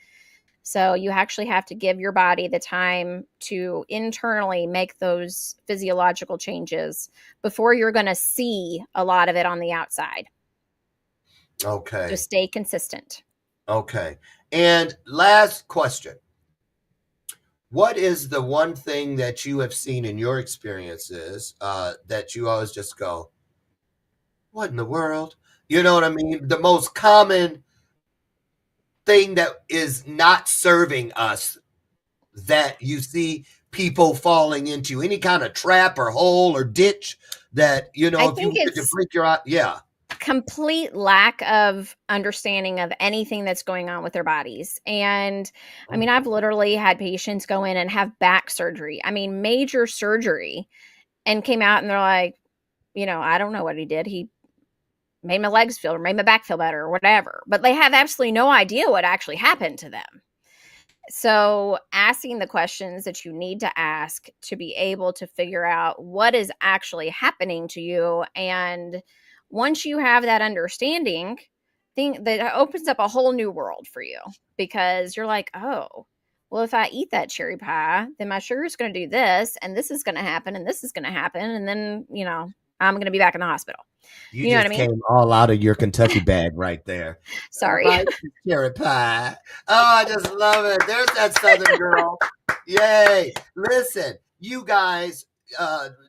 So you actually have to give your body the time to internally make those physiological changes before you're going to see a lot of it on the outside. So Okay. stay consistent. Okay. And last question. What is the one thing that you have seen in your experiences that you always just go, what in the world? You know what I mean? The most common thing that is not serving us that you see people falling into, any kind of trap or hole or ditch that, I if think you could it's break your eye. Yeah. complete lack of understanding of anything that's going on with their bodies. And I mean, Oh, I've literally had patients go in and have back surgery. I mean, major surgery, and came out and they're like, I don't know what he did. He made my legs feel or made my back feel better or whatever. But they have absolutely no idea what actually happened to them. So, asking the questions that you need to ask to be able to figure out what is actually happening to you. And once you have that understanding, think that opens up a whole new world for you, because you're like, oh, well, if I eat that cherry pie, then my sugar is going to do this, and this is going to happen, and this is going to happen. And then, I'm going to be back in the hospital. you You know what I just mean? came all out of your Kentucky bag right there. Sorry. Right, carrot pie. Oh, I just love it. There's that Southern girl. Yay. Listen, you guys,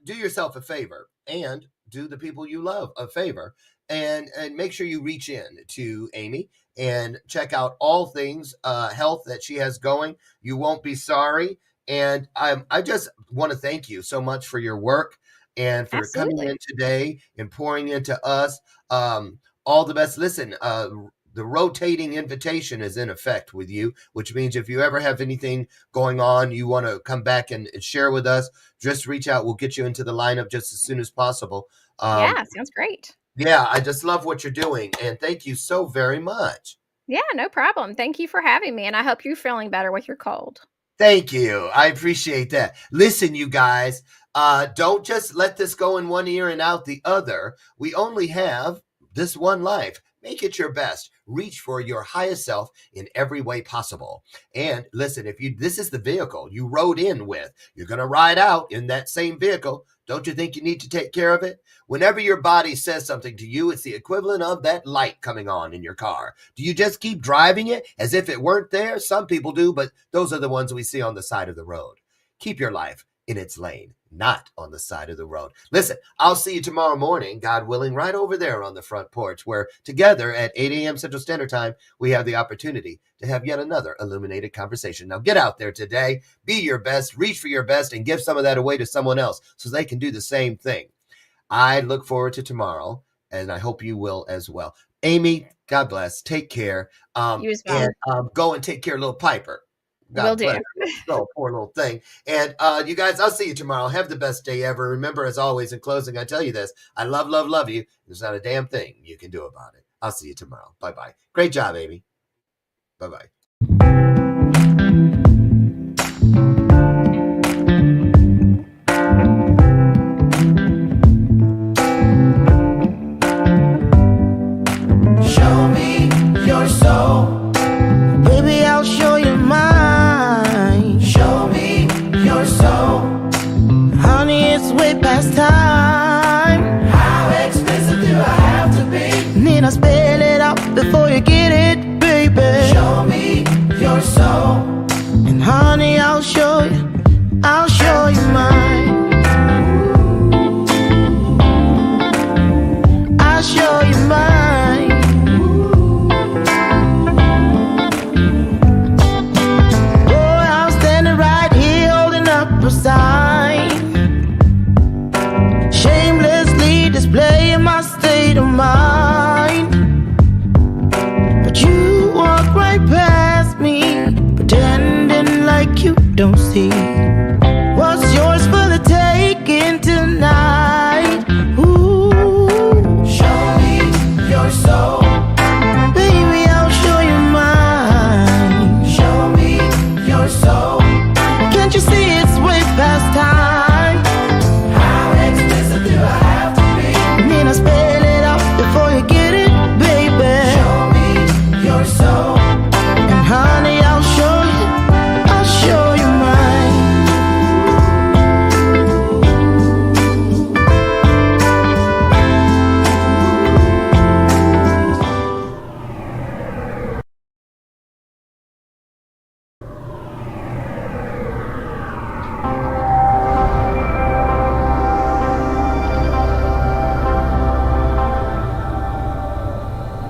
do yourself a favor and do the people you love a favor, and make sure you reach in to Aimee and check out all things health that she has going. You won't be sorry. And I just want to thank you so much for your work and for coming Absolutely. in today and pouring into us. All the best. Listen, the rotating invitation is in effect with you, which means if you ever have anything going on, you want to come back and share with us, just reach out. We'll get you into the lineup just as soon as possible. Yeah, sounds great. Yeah, I just love what you're doing. And thank you so very much. Yeah, no problem. Thank you for having me, and I hope you're feeling better with your cold. Thank you. I appreciate that. Listen, you guys, don't just let this go in one ear and out the other. We only have this one life. Make it your best. Reach for your highest self in every way possible. And listen, this is the vehicle you rode in with, you're going to ride out in that same vehicle. Don't you think you need to take care of it? Whenever your body says something to you, it's the equivalent of that light coming on in your car. Do you just keep driving it as if it weren't there? Some people do, but those are the ones we see on the side of the road. Keep your life in its lane, not on the side of the road. Listen, I'll see you tomorrow morning, God willing, right over there on the front porch, where together at 8 a.m. Central Standard Time, we have the opportunity to have yet another illuminated conversation. Now get out there today, be your best, reach for your best, and give some of that away to someone else so they can do the same thing. I look forward to tomorrow, and I hope you will as well. Aimee, God bless. Take care. You as well. And go and take care of little Piper. Will do. Oh, poor little thing. And you guys, I'll see you tomorrow. Have the best day ever. Remember, as always, in closing, I tell you this. I love, love, love you. There's not a damn thing you can do about it. I'll see you tomorrow. Bye-bye. Great job, Aimee. Bye-bye. Show me your soul. Baby, I'll show you mine. Show me your soul. Honey, it's way past time. How expensive do I have to be? Need I spell it out before you get it, baby? Show me your soul. And honey, I'll show you mine. I'll show you mine. Oh, I'm standing right here holding up a sign, shamelessly displaying my state of mind. But you walk right past me, pretending like you don't see what's yours for the taking tonight. Ooh, show me your soul. Baby, I'll show you mine. Show me your soul. Can't you see it's way past time? How expensive do I have to be? Need I spell it out before you get it, baby? Show me your soul.